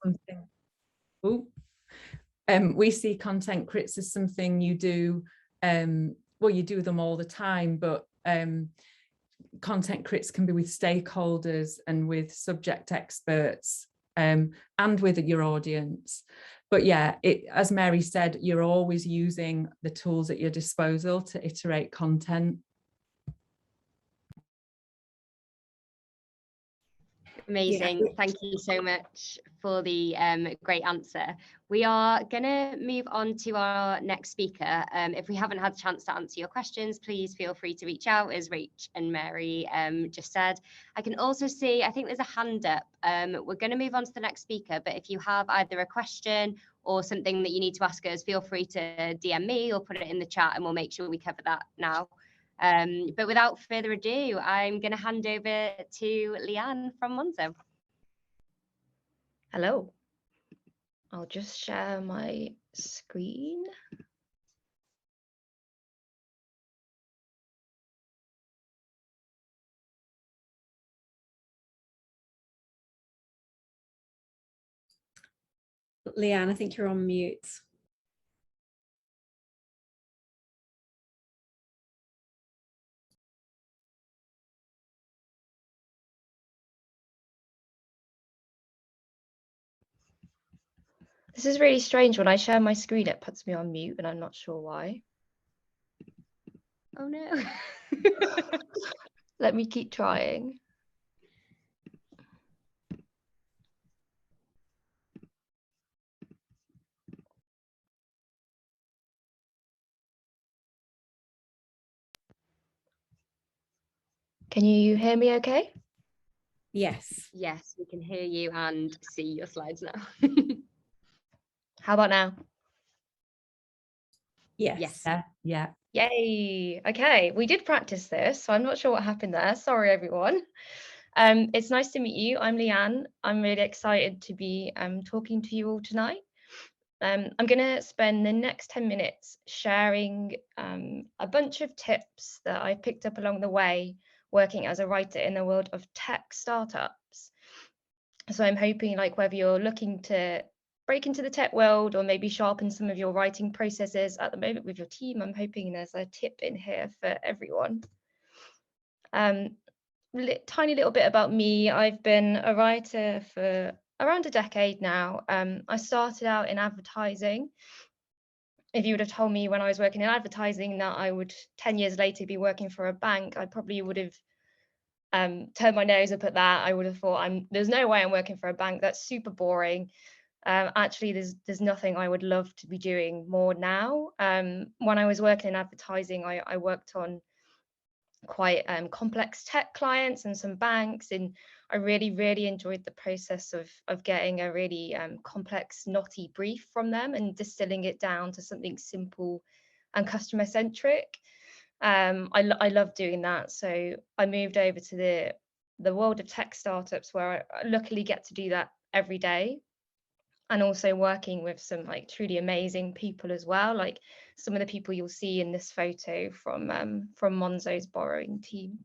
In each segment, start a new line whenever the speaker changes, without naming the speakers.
something. We see content crits as something you do, well, you do them all the time, but content crits can be with stakeholders and with subject experts, and with your audience. But yeah, as Mary said, you're always using the tools at your disposal to iterate content.
Amazing. Yeah. Thank you so much for the great answer. We are going to move on to our next speaker. If we haven't had a chance to answer your questions, please feel free to reach out, as Rach and Mary just said. I can also see, I think there's a hand up. We're going to move on to the next speaker, but if you have either a question or something that you need to ask us, feel free to DM me or put it in the chat and we'll make sure we cover that now. But without further ado, I'm going to hand over to Leanne from Monzo.
Hello. I'll just share my screen.
Leanne, I think you're on mute.
This is really strange. When I share my screen, it puts me on mute, and I'm not sure why.
Oh no.
Let me keep trying. Can you hear me okay?
Yes.
Yes, we can hear you and see your slides now.
How about now?
Yes.
Yeah.
Yay. Okay, we did practice this, so I'm not sure what happened there. Sorry, everyone. It's nice to meet you. I'm Leanne. I'm really excited to be talking to you all tonight. I'm going to spend the next 10 minutes sharing a bunch of tips that I picked up along the way working as a writer in the world of tech startups. So I'm hoping, like, whether you're looking to break into the tech world or maybe sharpen some of your writing processes at the moment with your team, I'm hoping there's a tip in here for everyone. Tiny little bit about me. I've been a writer for around a decade now. I started out in advertising. If you would have told me when I was working in advertising that I would 10 years later be working for a bank, I probably would have turned my nose up at that. I would have thought, there's no way I'm working for a bank. That's super boring. Actually, there's nothing I would love to be doing more now. When I was working in advertising, I worked on quite complex tech clients and some banks, and I really enjoyed the process of getting a really complex, knotty brief from them and distilling it down to something simple and customer centric. I love doing that, so I moved over to the world of tech startups, where I luckily get to do that every day, and also working with some like truly amazing people as well, like some of the people you'll see in this photo from Monzo's borrowing team.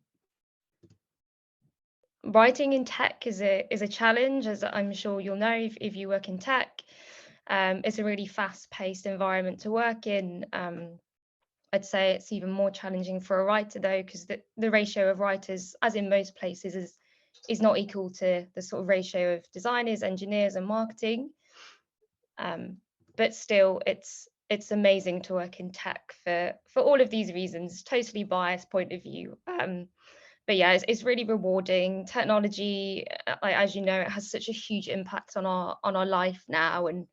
Writing in tech is a challenge, as I'm sure you'll know if you work in tech. It's a really fast-paced environment to work in. I'd say it's even more challenging for a writer though, because the ratio of writers, as in most places, is not equal to the sort of ratio of designers, engineers, and marketing. But still, it's amazing to work in tech for all of these reasons. Totally biased point of view, but yeah, it's really rewarding. Technology, as you know, it has such a huge impact on our life now, and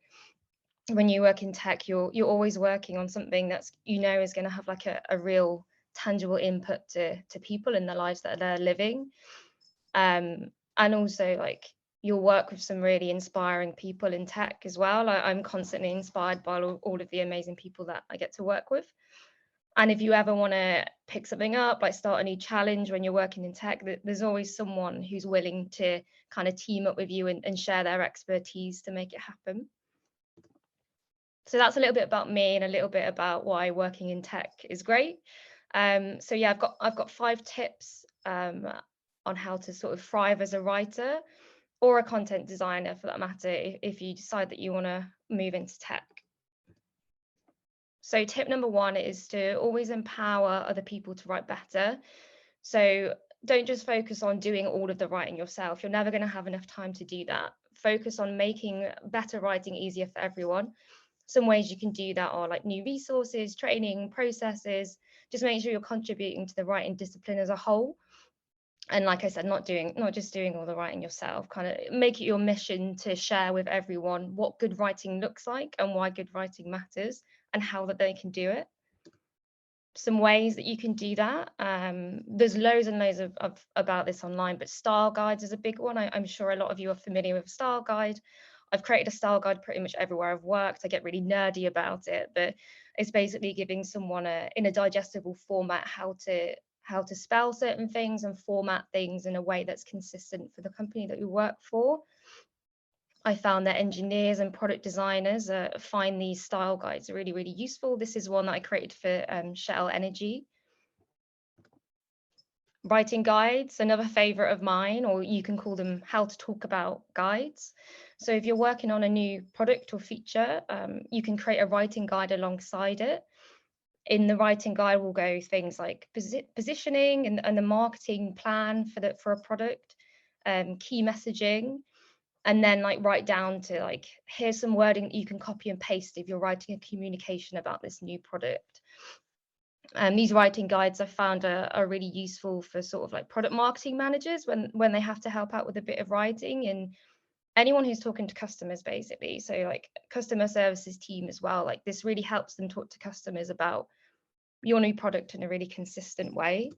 when you work in tech, you're always working on something that's, you know, is going to have like a real tangible input to people in their lives that they're living, and also like you'll work with some really inspiring people in tech as well. I'm constantly inspired by all of the amazing people that I get to work with. And if you ever want to pick something up, like start a new challenge when you're working in tech, there's always someone who's willing to kind of team up with you and share their expertise to make it happen. So that's a little bit about me and a little bit about why working in tech is great. So yeah, I've got 5 tips on how to sort of thrive as a writer. or a content designer for that matter, if you decide that you want to move into tech. So tip number 1 is to always empower other people to write better. So don't just focus on doing all of the writing yourself. You're never going to have enough time to do that. Focus on making better writing easier for everyone. Some ways you can do that are like new resources, training, processes. Just make sure you're contributing to the writing discipline as a whole. And like I said, not just doing all the writing yourself. Kind of make it your mission to share with everyone what good writing looks like and why good writing matters and how that they can do it. Some ways that you can do that. There's loads and loads of about this online, but style guides is a big one. I'm sure a lot of you are familiar with a style guide. I've created a style guide pretty much everywhere I've worked. I get really nerdy about it, but it's basically giving someone in a digestible format how to spell certain things and format things in a way that's consistent for the company that you work for. I found that engineers and product designers find these style guides really, really useful. This is one that I created for Shell Energy. Writing guides, another favorite of mine, or you can call them how to talk about guides. So if you're working on a new product or feature, you can create a writing guide alongside it. In the writing guide will go things like positioning and the marketing plan for a product, key messaging, and then like write down to like, here's some wording that you can copy and paste if you're writing a communication about this new product. These writing guides I found are really useful for sort of like product marketing managers when they have to help out with a bit of writing, and anyone who's talking to customers basically. So like customer services team as well, like this really helps them talk to customers about your new product in a really consistent way.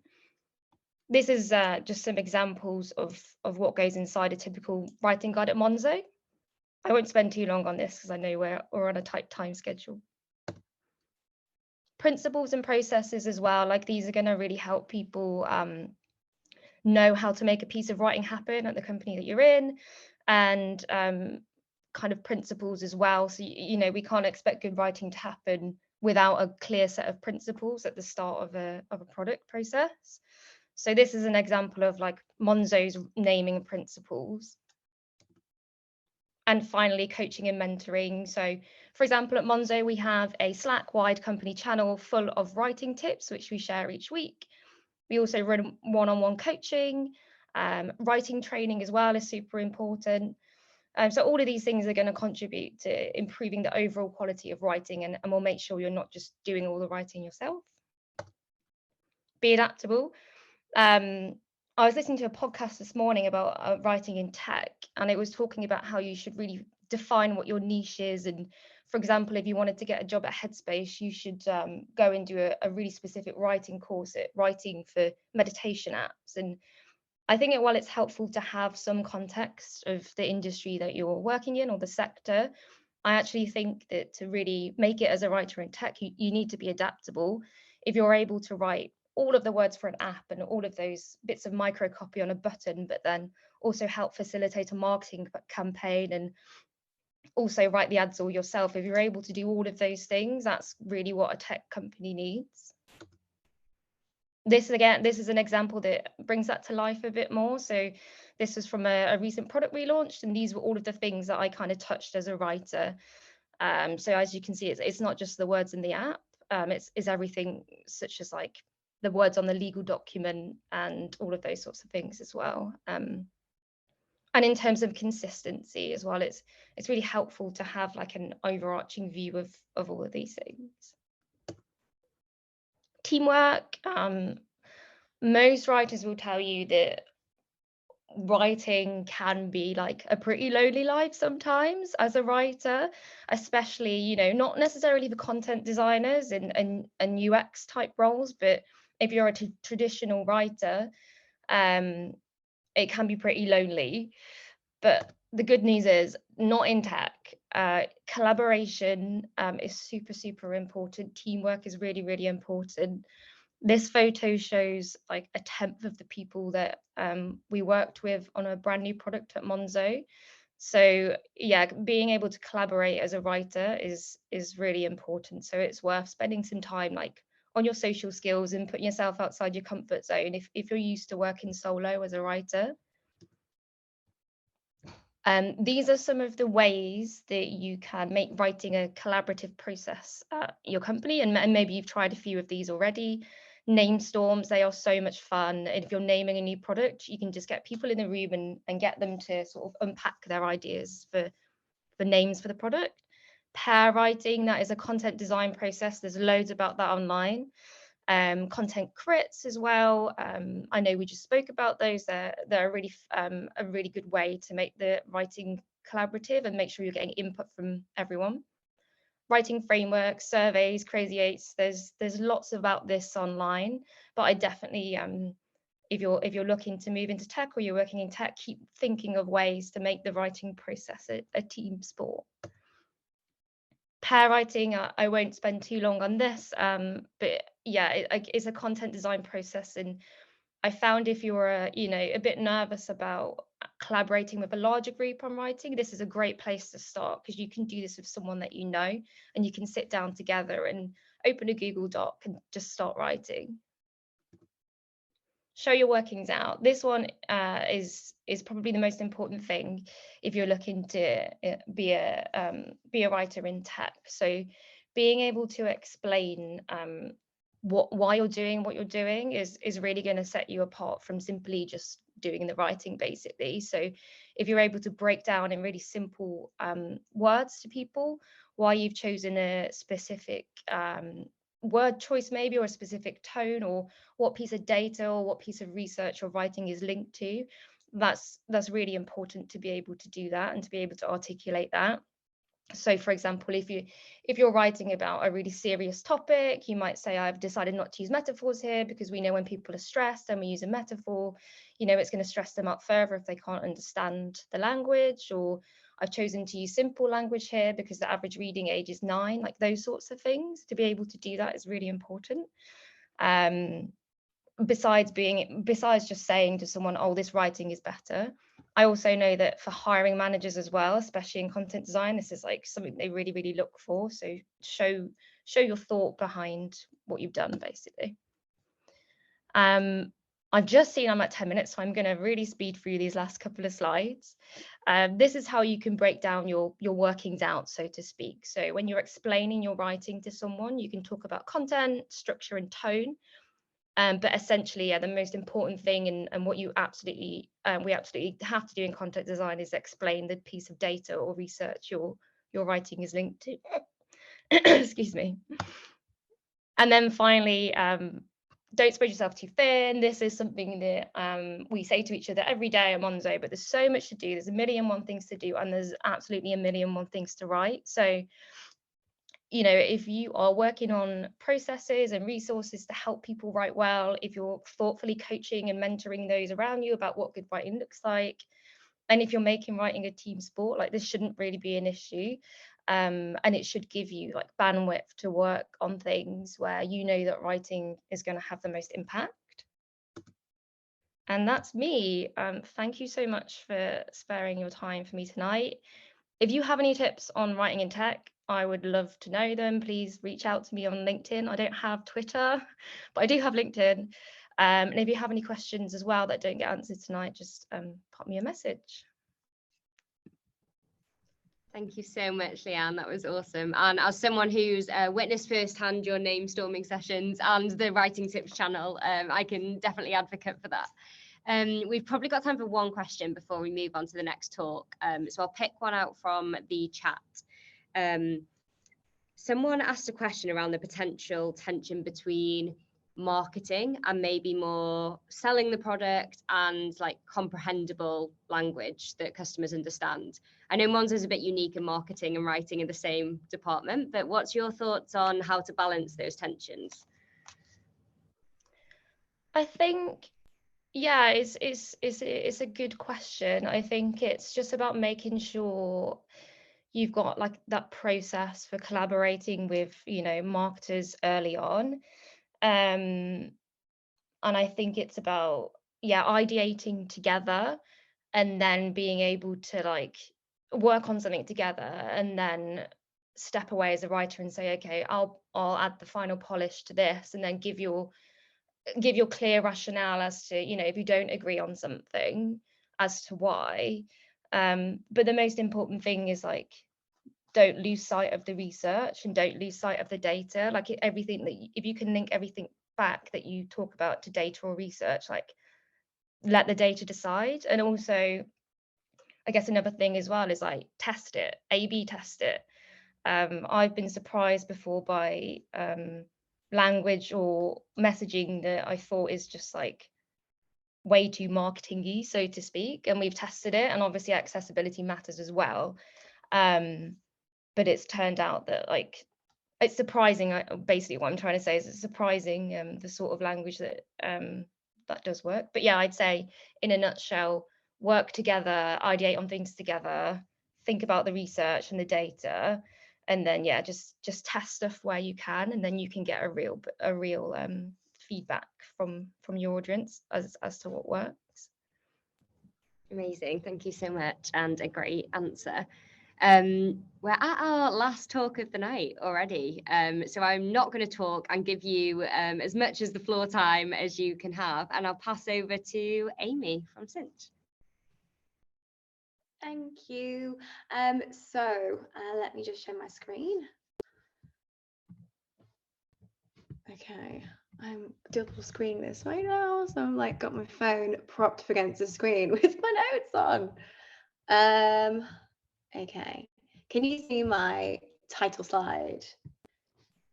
This is just some examples of what goes inside a typical writing guide at Monzo. I won't spend too long on this because I know we're on a tight time schedule. Principles and processes as well, like these are going to really help people know how to make a piece of writing happen at the company that you're in, and kind of principles as well. So, you know, we can't expect good writing to happen without a clear set of principles at the start of a product process. So this is an example of like Monzo's naming principles. And finally, coaching and mentoring. So for example, at Monzo, we have a Slack-wide company channel full of writing tips, which we share each week. We also run one-on-one coaching, writing training as well is super important. So all of these things are going to contribute to improving the overall quality of writing, and we'll make sure you're not just doing all the writing yourself. Be adaptable. I was listening to a podcast this morning about writing in tech, and it was talking about how you should really define what your niche is. And for example, if you wanted to get a job at Headspace, you should go and do a really specific writing course at writing for meditation apps. And I think while it's helpful to have some context of the industry that you're working in or the sector, I actually think that to really make it as a writer in tech, you need to be adaptable. If you're able to write all of the words for an app and all of those bits of micro copy on a button, but then also help facilitate a marketing campaign and also write the ads all yourself. If you're able to do all of those things, that's really what a tech company needs. This is an example that brings that to life a bit more. So this was from a recent product we launched, and these were all of the things that I kind of touched as a writer. So as you can see, it's not just the words in the app, it's everything such as like the words on the legal document and all of those sorts of things as well. And in terms of consistency as well, it's really helpful to have like an overarching view of all of these things. Teamwork. Most writers will tell you that writing can be like a pretty lonely life sometimes as a writer, especially, you know, not necessarily the content designers and UX type roles, but if you're a traditional writer, it can be pretty lonely. But the good news is, not in tech. Collaboration is super important. Teamwork is really important. This photo shows like a tenth of the people that we worked with on a brand new product at Monzo. So yeah, being able to collaborate as a writer is really important. So it's worth spending some time like on your social skills and putting yourself outside your comfort zone if you're used to working solo as a writer. These are some of the ways that you can make writing a collaborative process at your company, and maybe you've tried a few of these already. Name storms, they are so much fun. And if you're naming a new product, you can just get people in the room and get them to sort of unpack their ideas for names for the product. Pair writing, that is a content design process. There's loads about that online. Content crits as well. I know we just spoke about those. They're a really good way to make the writing collaborative and make sure you're getting input from everyone. Writing frameworks, surveys, crazy eights. There's lots about this online, but I definitely if you're looking to move into tech or you're working in tech, keep thinking of ways to make the writing process a team sport. Pair writing, I won't spend too long on this, but yeah, it's a content design process, and I found if you're a bit nervous about collaborating with a larger group on writing, this is a great place to start, because you can do this with someone that you know, and you can sit down together and open a Google Doc and just start writing. Show your workings out. This one is probably the most important thing if you're looking to be a writer in tech. So being able to explain why you're doing what you're doing is really going to set you apart from simply just doing the writing, basically. So if you're able to break down in really simple words to people why you've chosen a specific word choice, maybe, or a specific tone, or what piece of data or what piece of research or writing is linked to, that's really important to be able to do that and to be able to articulate that. So for example, if you're writing about a really serious topic, you might say, I've decided not to use metaphors here because we know when people are stressed and we use a metaphor, it's going to stress them out further if they can't understand the language. Or I've chosen to use simple language here because the average reading age is 9, like those sorts of things. To be able to do that is really important. Besides just saying to someone, oh, this writing is better, I also know that for hiring managers as well, especially in content design, this is like something they really, really look for. So show your thought behind what you've done, basically. I've just seen I'm at 10 minutes, so I'm going to really speed through these last couple of slides. This is how you can break down your workings out, so to speak. So when you're explaining your writing to someone, you can talk about content, structure, and tone. But essentially, the most important thing and what we absolutely have to do in content design is explain the piece of data or research your writing is linked to. Excuse me. And then finally, don't spread yourself too thin. This is something that we say to each other every day at Monzo, but there's so much to do. There's a million and one things to do, and there's absolutely a million and one things to write. So if you are working on processes and resources to help people write well, if you're thoughtfully coaching and mentoring those around you about what good writing looks like, and if you're making writing a team sport, like this shouldn't really be an issue. And it should give you like bandwidth to work on things where that writing is going to have the most impact. And that's me. Thank you so much for sparing your time for me tonight. If you have any tips on writing in tech, I would love to know them. Please reach out to me on LinkedIn. I don't have Twitter, but I do have LinkedIn. And if you have any questions as well that don't get answered tonight, just pop me a message.
Thank you so much, Leanne. That was awesome. And as someone who's witnessed firsthand your name storming sessions and the Writing Tips channel, I can definitely advocate for that. We've probably got time for one question before we move on to the next talk. So I'll pick one out from the chat. Someone asked a question around the potential tension between marketing and maybe more selling the product and like comprehensible language that customers understand. I know Monzo is a bit unique in marketing and writing in the same department, but what's your thoughts on how to balance those tensions?
I think, yeah, it's a good question. I think it's just about making sure you've got like that process for collaborating with marketers early on. And I think it's about ideating together and then being able to like work on something together and then step away as a writer and say, okay, I'll add the final polish to this, and then give your clear rationale as to if you don't agree on something as to why. But the most important thing is like, don't lose sight of the research and don't lose sight of the data. Like everything that if you can link everything back that you talk about to data or research, like let the data decide. And also, I guess another thing as well is like test it, A/B test it. I've been surprised before by language or messaging that I thought is just like way too marketing-y, so to speak, and we've tested it, and obviously accessibility matters as well. But it's turned out that like it's surprising. Basically, what I'm trying to say is it's surprising the sort of language that that does work. But yeah, I'd say in a nutshell, work together, ideate on things together, think about the research and the data, and then yeah, just test stuff where you can, and then you can get a real feedback from your audience as to what works.
Amazing, thank you so much, and a great answer. We're at our last talk of the night already, so I'm not going to talk and give you as much as the floor time as you can have, and I'll pass over to Amy from Cinch.
Thank you. So let me just share my screen. Okay, I'm double screening this right now, so I'm like got my phone propped up against the screen with my notes on. Okay, can you see my title slide?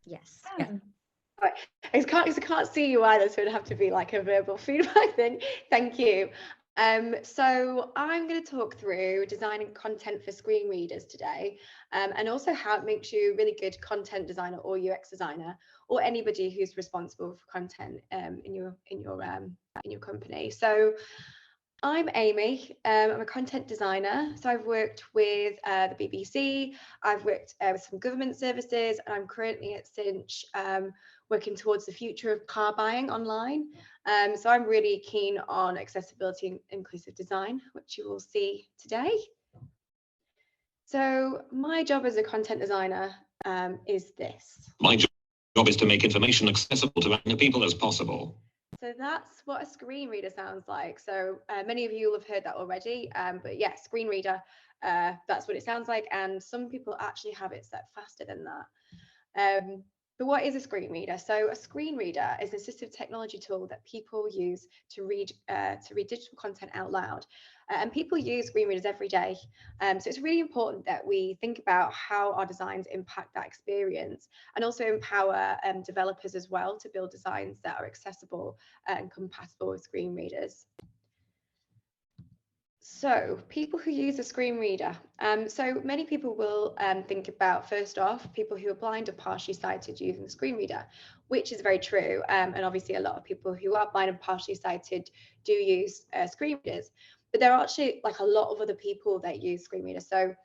Yes.
Yeah.
Right. I can't see you either, so it'd have to be like a verbal feedback then. Thank you. So I'm going to talk through designing content for screen readers today, and also how it makes you a really good content designer or UX designer, or anybody who's responsible for content in your company. So I'm Amy. I'm a content designer. So I've worked with the BBC, I've worked with some government services, and I'm currently at Cinch working towards the future of car buying online. So I'm really keen on accessibility and inclusive design, which you will see today. So my job as a content designer is this.
My job is to make information accessible to as many people as possible.
So that's what a screen reader sounds like. So many of you will have heard that already, but yeah, screen reader, that's what it sounds like. And some people actually have it set faster than that. But what is a screen reader? So a screen reader is an assistive technology tool that people use to read digital content out loud. And people use screen readers every day. So it's really important that we think about how our designs impact that experience, and also empower developers as well to build designs that are accessible and compatible with screen readers. So people who use a screen reader. So many people will think about, first off, people who are blind or partially sighted using the screen reader, which is very true. And obviously a lot of people who are blind and partially sighted do use screen readers. But there are actually like a lot of other people that use screen readers. So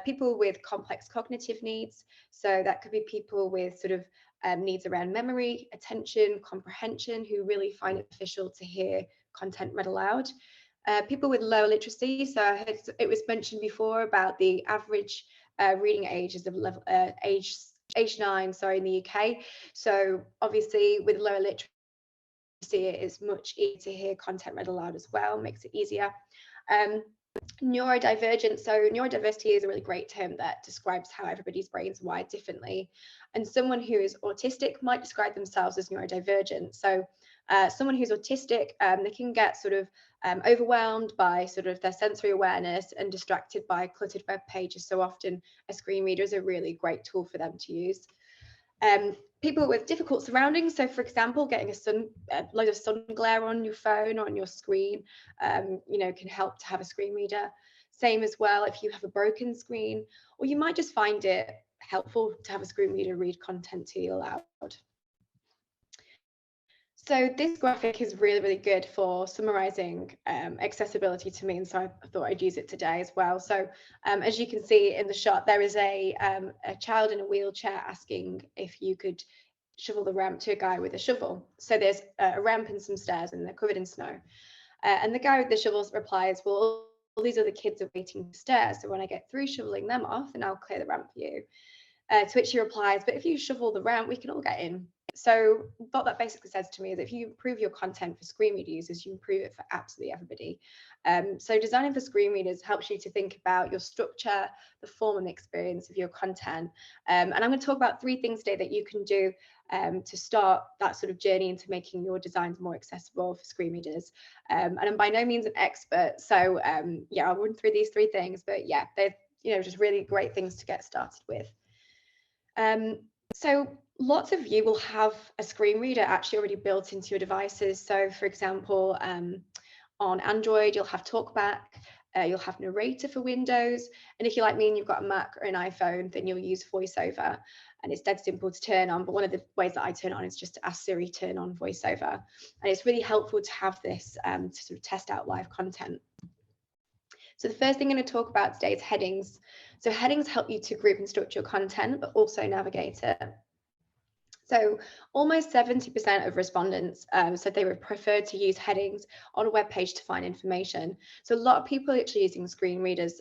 people with complex cognitive needs. So that could be people with sort of needs around memory, attention, comprehension, who really find it beneficial to hear content read aloud. People with low literacy. So I heard it was mentioned before about the average reading age is of level age 9, sorry, in the UK. So obviously with lower literacy, it is much easier to hear content read aloud as well, makes it easier. Neurodivergent. So neurodiversity is a really great term that describes how everybody's brains are wired differently. And someone who is autistic might describe themselves as neurodivergent. So someone who's autistic, they can get sort of overwhelmed by sort of their sensory awareness and distracted by cluttered web pages. So often a screen reader is a really great tool for them to use. People with difficult surroundings. So for example, getting a load of sun glare on your phone or on your screen, can help to have a screen reader. Same as well if you have a broken screen, or you might just find it helpful to have a screen reader read content to you aloud. So this graphic is really, really good for summarizing accessibility to me, and so I thought I'd use it today as well. So as you can see in the shot, there is a child in a wheelchair asking if you could shovel the ramp to a guy with a shovel. So there's a ramp and some stairs, and they're covered in snow. And the guy with the shovels replies, well, these other kids are waiting for stairs, so when I get through shoveling them off, then I'll clear the ramp for you. to which he replies, but if you shuffle the ramp, we can all get in. So what that basically says to me is if you improve your content for screen reader users, you improve it for absolutely everybody. So designing for screen readers helps you to think about your structure, the form and the experience of your content. And I'm going to talk about 3 things today that you can do to start that sort of journey into making your designs more accessible for screen readers. And I'm by no means an expert, so yeah, I'll run through these 3 things, but yeah, they're just really great things to get started with. So lots of you will have a screen reader actually already built into your devices. So for example, on Android, you'll have TalkBack, you'll have Narrator for Windows. And if you're like me and you've got a Mac or an iPhone, then you'll use VoiceOver. And it's dead simple to turn on. But one of the ways that I turn it on is just to ask Siri, turn on VoiceOver. And it's really helpful to have this to sort of test out live content. So the first thing I'm going to talk about today is headings. So headings help you to group and structure your content, but also navigate it. So almost 70% of respondents said they would prefer to use headings on a web page to find information. So a lot of people are actually using screen readers,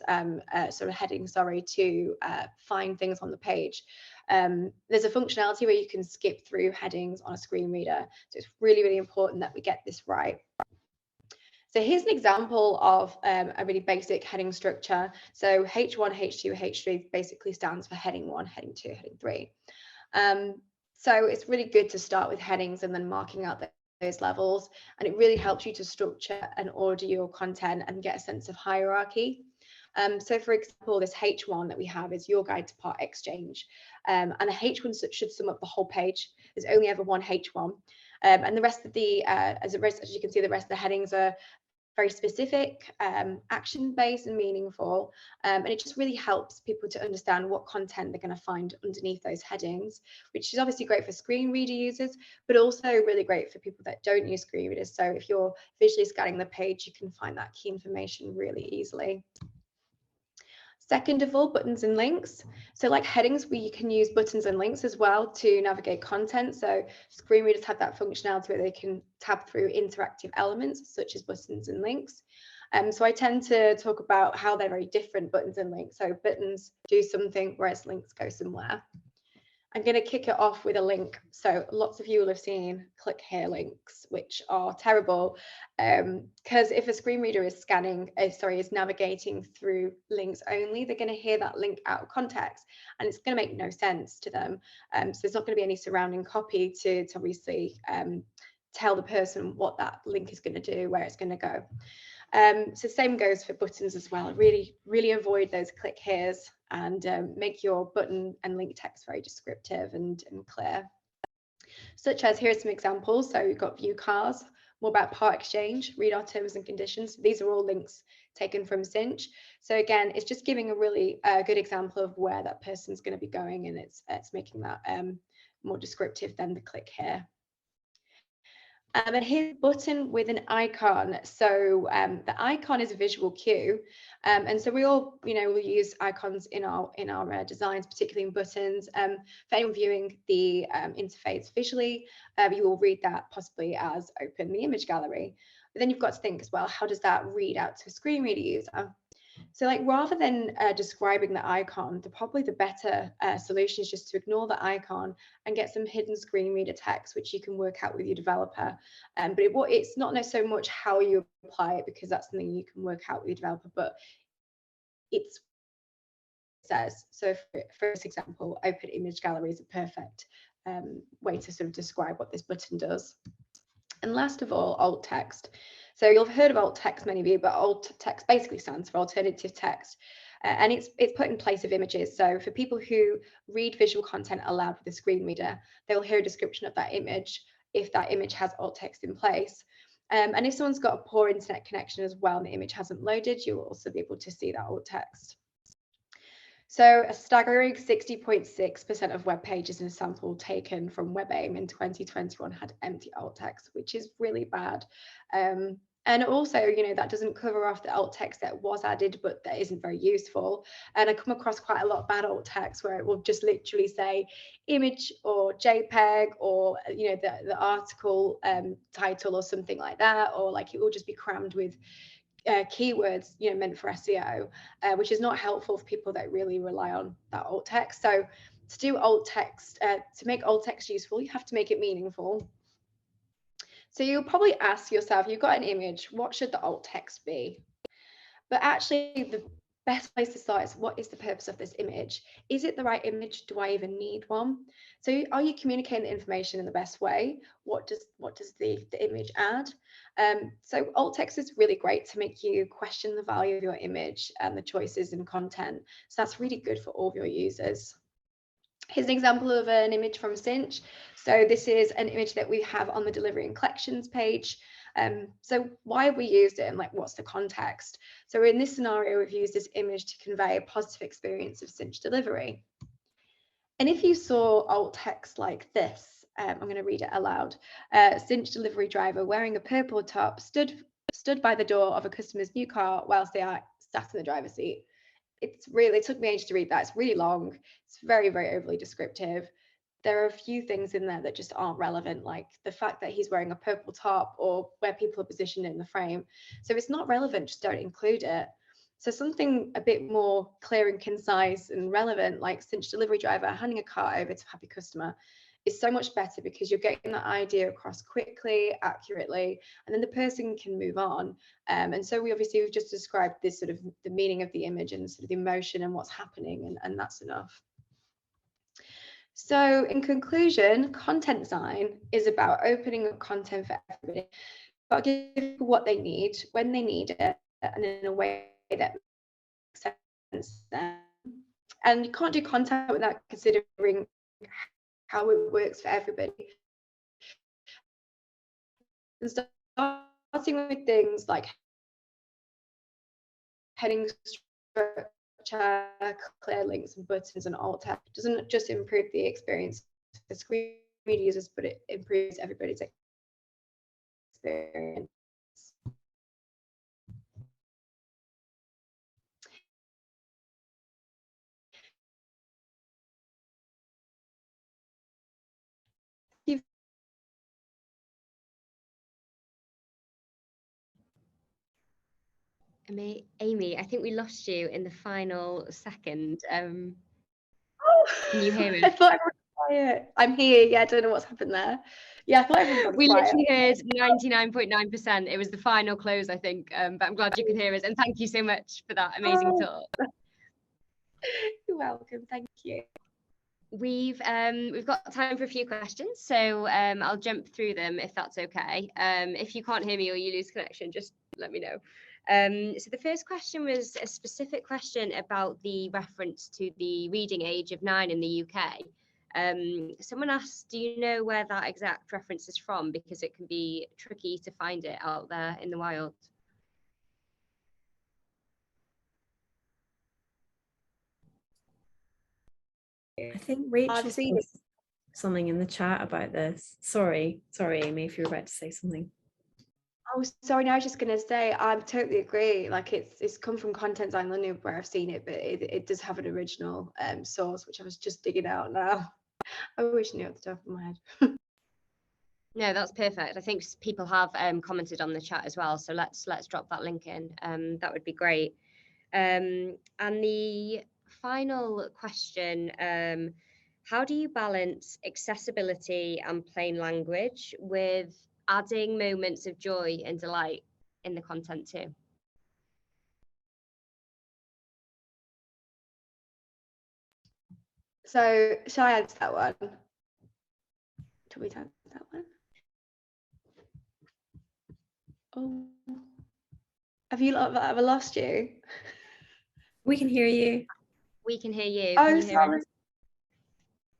sort of headings, sorry, to find things on the page. There's a functionality where you can skip through headings on a screen reader. So it's really, really important that we get this right. So here's an example of a really basic heading structure. So H1, H2, H3 basically stands for heading 1, heading 2, heading 3. So it's really good to start with headings and then marking out those levels. And it really helps you to structure and order your content and get a sense of hierarchy. So for example, this H1 that we have is your guide to part exchange. And a H1 should sum up the whole page. There's only ever one H1. And the rest of the, as you can see, the rest of the headings are very specific, action-based and meaningful, and it just really helps people to understand what content they're going to find underneath those headings, which is obviously great for screen reader users, but also really great for people that don't use screen readers. So if you're visually scanning the page, you can find that key information really easily. Second of all, buttons and links. So like headings, we can use buttons and links as well to navigate content. So screen readers have that functionality where they can tab through interactive elements such as buttons and links. So I tend to talk about how they're very different, buttons and links. So buttons do something, whereas links go somewhere. I'm going to kick it off with a link. So lots of you will have seen click here links, which are terrible because if a screen reader is is navigating through links only, they're going to hear that link out of context and it's going to make no sense to them. So there's not going to be any surrounding copy to obviously tell the person what that link is going to do, where it's going to go. So same goes for buttons as well. Really, really avoid those click here's and make your button and link text very descriptive and clear. Such as, here's some examples. So we've got view cars, more about part exchange, read our terms and conditions. These are all links taken from Cinch. So again, it's just giving a really good example of where that person's going to be going, and it's making that more descriptive than the click here. And here's a button with an icon. So the icon is a visual cue. And so we all, will use icons in our designs, particularly in buttons. For anyone viewing the interface visually, you will read that possibly as open the image gallery. But then you've got to think as well, how does that read out to a screen reader user? So like rather than describing the icon, probably the better solution is just to ignore the icon and get some hidden screen reader text, which you can work out with your developer. But it's not so much how you apply it, because that's something you can work out with your developer, but it's says. So for this example, open image gallery is a perfect way to sort of describe what this button does. And last of all, alt text. So you'll have heard of alt text, many of you, but alt text basically stands for alternative text. And it's put in place of images. So for people who read visual content aloud with a screen reader, they'll hear a description of that image if that image has alt text in place. And if someone's got a poor internet connection as well and the image hasn't loaded, you'll also be able to see that alt text. So a staggering 60.6% of web pages in a sample taken from WebAIM in 2021 had empty alt text, which is really bad. And also, that doesn't cover off the alt text that was added, but that isn't very useful. And I come across quite a lot of bad alt text where it will just literally say image or JPEG or, the article title or something like that, or like it will just be crammed with keywords meant for SEO, which is not helpful for people that really rely on that alt text. So to do alt text, to make alt text useful, you have to make it meaningful. So you'll probably ask yourself, you've got an image, what should the alt text be? But actually the best place to start is, what is the purpose of this image? Is it the right image? Do I even need one? So are you communicating the information in the best way? What does the image add? So alt text is really great to make you question the value of your image and the choices in content. So that's really good for all of your users. Here's an example of an image from Cinch. So this is an image that we have on the delivery and collections page. So why have we used it, and like what's the context? So in this scenario, we've used this image to convey a positive experience of Cinch delivery. And if you saw alt text like this, I'm going to read it aloud. Cinch delivery driver wearing a purple top stood by the door of a customer's new car whilst they are sat in the driver's seat. It took me ages to read that. It's really long. It's very, very overly descriptive. There are a few things in there that just aren't relevant, like the fact that he's wearing a purple top or where people are positioned in the frame. So it's not relevant, just don't include it. So something a bit more clear and concise and relevant, like Cinch delivery driver handing a car over to happy customer, is so much better, because you're getting that idea across quickly, accurately, and then the person can move on. And so we've just described this sort of the meaning of the image and sort of the emotion and what's happening, and that's enough. So in conclusion, content design is about opening up content for everybody, but give people what they need, when they need it, and in a way that makes sense to them. And you can't do content without considering how it works for everybody. And starting with things like heading structure, clear links and buttons and alt text doesn't just improve the experience for screen reader users, but it improves everybody's experience.
Amy, I think we lost you in the final second. Can you hear me?
I thought I was quiet. I'm here. Yeah, I don't know what's happened there. Yeah, I thought everyone was
We
quiet.
literally heard 99.9%. It was the final close, I think. But I'm glad you could hear us, and thank you so much for that amazing talk.
You're welcome. Thank you.
We've got time for a few questions, so I'll jump through them if that's okay. If you can't hear me or you lose connection, just let me know. So the first question was a specific question about the reference to the reading age of 9 in the UK. Someone asked, do you know where that exact reference is from? Because it can be tricky to find it out there in the wild.
I think Rachel's seen something in the chat about this. Sorry, Amy, if you're about to say something.
Oh, sorry. No, I was just going to say, I totally agree. Like it's come from Content Design London where I've seen it, but it does have an original source, which I was just digging out now. I wish I knew at the top of my head.
No, that's perfect. I think people have commented on the chat as well, so let's drop that link in. That would be great. And the final question, how do you balance accessibility and plain language with adding moments of joy and delight in the content too?
So shall I answer that one? Do we answer that one? Oh, have I lost you?
We can hear you.
We can hear you.
Oh,
can you hear
sorry.
us?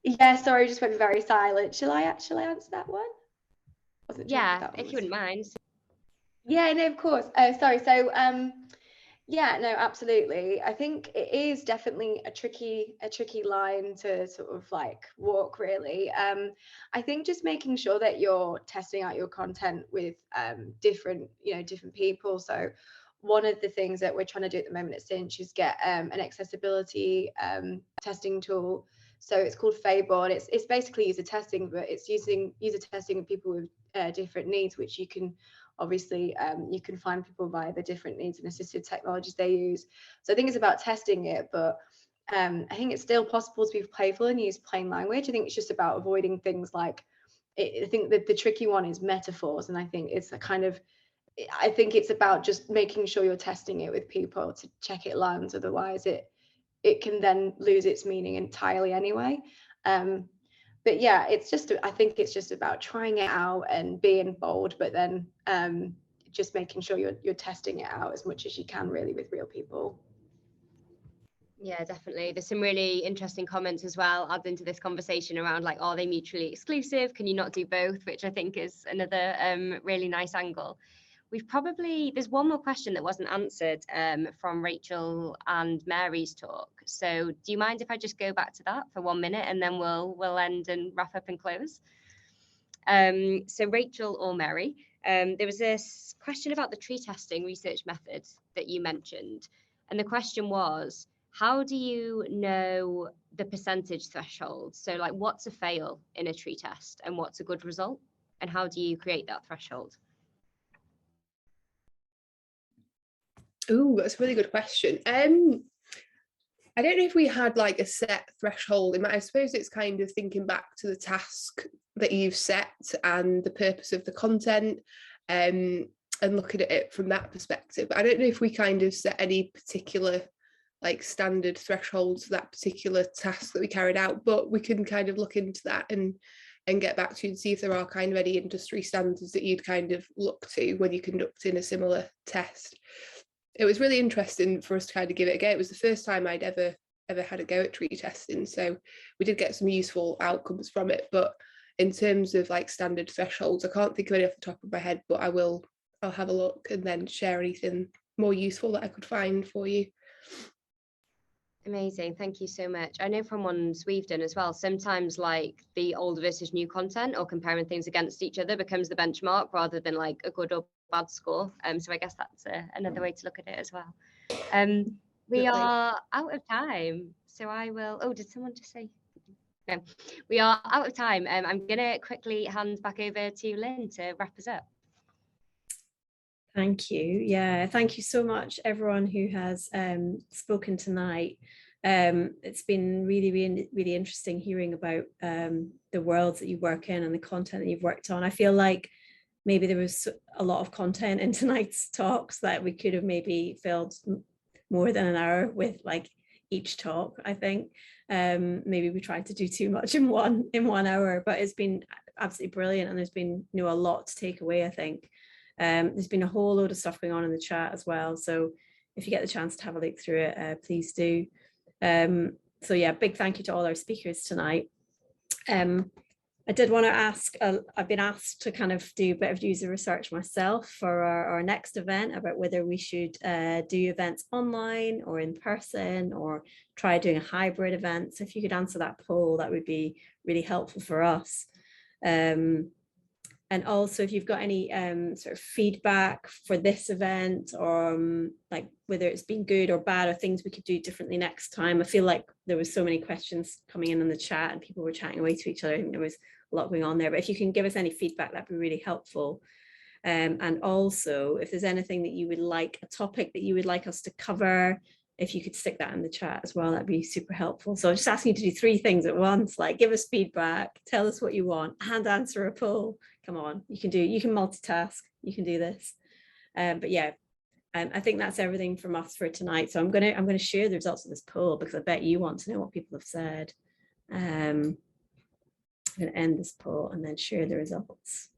Yeah, sorry, just went very silent. Shall I answer that one?
Yeah, if you wouldn't mind.
Yeah, no, of course. Sorry. So, yeah, no, absolutely. I think it is definitely a tricky line to sort of like walk, really. I think just making sure that you're testing out your content with different people. So one of the things that we're trying to do at the moment at Cinch is get an accessibility testing tool. So it's called Fable, and it's basically user testing, but it's using user testing with people with different needs, which you can obviously you can find people via the different needs and assistive technologies they use. So I think it's about testing it, but I think it's still possible to be playful and use plain language. I think it's just about avoiding things like, I think that the tricky one is metaphors, and I think it's about just making sure you're testing it with people to check it lands. Otherwise it can then lose its meaning entirely anyway. But yeah, I think it's just about trying it out and being bold, but then just making sure you're testing it out as much as you can, really, with real people.
Yeah, definitely. There's some really interesting comments as well added into this conversation around, like, are they mutually exclusive? Can you not do both? Which I think is another really nice angle. There's one more question that wasn't answered from Rachel and Mary's talk. So do you mind if I just go back to that for 1 minute, and then we'll end and wrap up and close? So Rachel or Mary, there was this question about the tree testing research method that you mentioned. And the question was, how do you know the percentage threshold? So, like, what's a fail in a tree test and what's a good result? And how do you create that threshold?
Oh, that's a really good question. I don't know if we had like a set threshold. I suppose it's kind of thinking back to the task that you've set and the purpose of the content, and looking at it from that perspective. I don't know if we kind of set any particular like standard thresholds for that particular task that we carried out, but we can kind of look into that and get back to you and see if there are kind of any industry standards that you'd kind of look to when you're conducting a similar test. It was really interesting for us to kind of give it a go. It was the first time I'd ever had a go at tree testing, so we did get some useful outcomes from it. But in terms of like standard thresholds, I can't think of any off the top of my head, but I'll have a look and then share anything more useful that I could find for you.
Amazing, thank you so much. I know from ones we've done as well, sometimes like the old versus new content or comparing things against each other becomes the benchmark rather than like a good or bad score. So I guess that's another way to look at it as well. We are out of time, so I will. Oh, did someone just say? No, we are out of time. I'm gonna quickly hand back over to Lynn to wrap us up.
Thank you. Yeah, thank you so much, everyone who has spoken tonight. It's been really, really, really interesting hearing about the worlds that you work in and the content that you've worked on. I feel like maybe there was a lot of content in tonight's talks that we could have maybe filled more than an hour with, like, each talk. I think maybe we tried to do too much in one hour, but it's been absolutely brilliant, and there's been a lot to take away, I think. There's been a whole load of stuff going on in the chat as well, so if you get the chance to have a look through it, please do. So yeah, big thank you to all our speakers tonight. I did want to ask, I've been asked to kind of do a bit of user research myself for our next event about whether we should do events online or in person or try doing a hybrid event. So if you could answer that poll, that would be really helpful for us. And also, if you've got any sort of feedback for this event, or like whether it's been good or bad, or things we could do differently next time. I feel like there was so many questions coming in the chat and people were chatting away to each other. I think there was a lot going on there, but if you can give us any feedback, that'd be really helpful. And also, if there's anything that you would like, a topic that you would like us to cover, if you could stick that in the chat as well, that'd be super helpful. So I'm just asking you to do 3 things at once, like give us feedback, tell us what you want, and answer a poll. Come on, you can multitask, you can do this. But yeah, I think that's everything from us for tonight. So I'm gonna share the results of this poll because I bet you want to know what people have said. I'm gonna end this poll and then share the results.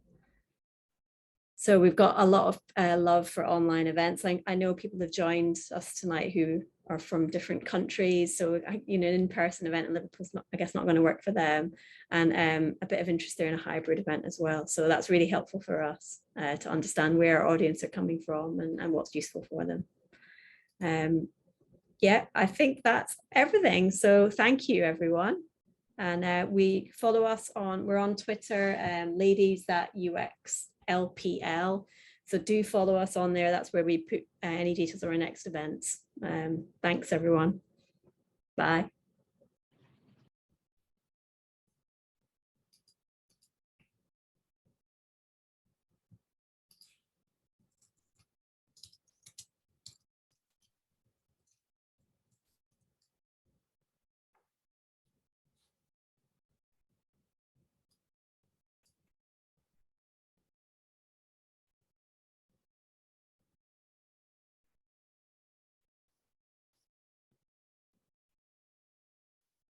So we've got a lot of love for online events. I know people have joined us tonight who are from different countries. So, in-person event in Liverpool's I guess not going to work for them. And a bit of interest there in a hybrid event as well. So that's really helpful for us to understand where our audience are coming from and what's useful for them. Yeah, I think that's everything. So thank you, everyone. And we follow us we're on Twitter, ladies.UX LPL, so do follow us on there. That's where we put any details of our next events. Thanks everyone. Bye.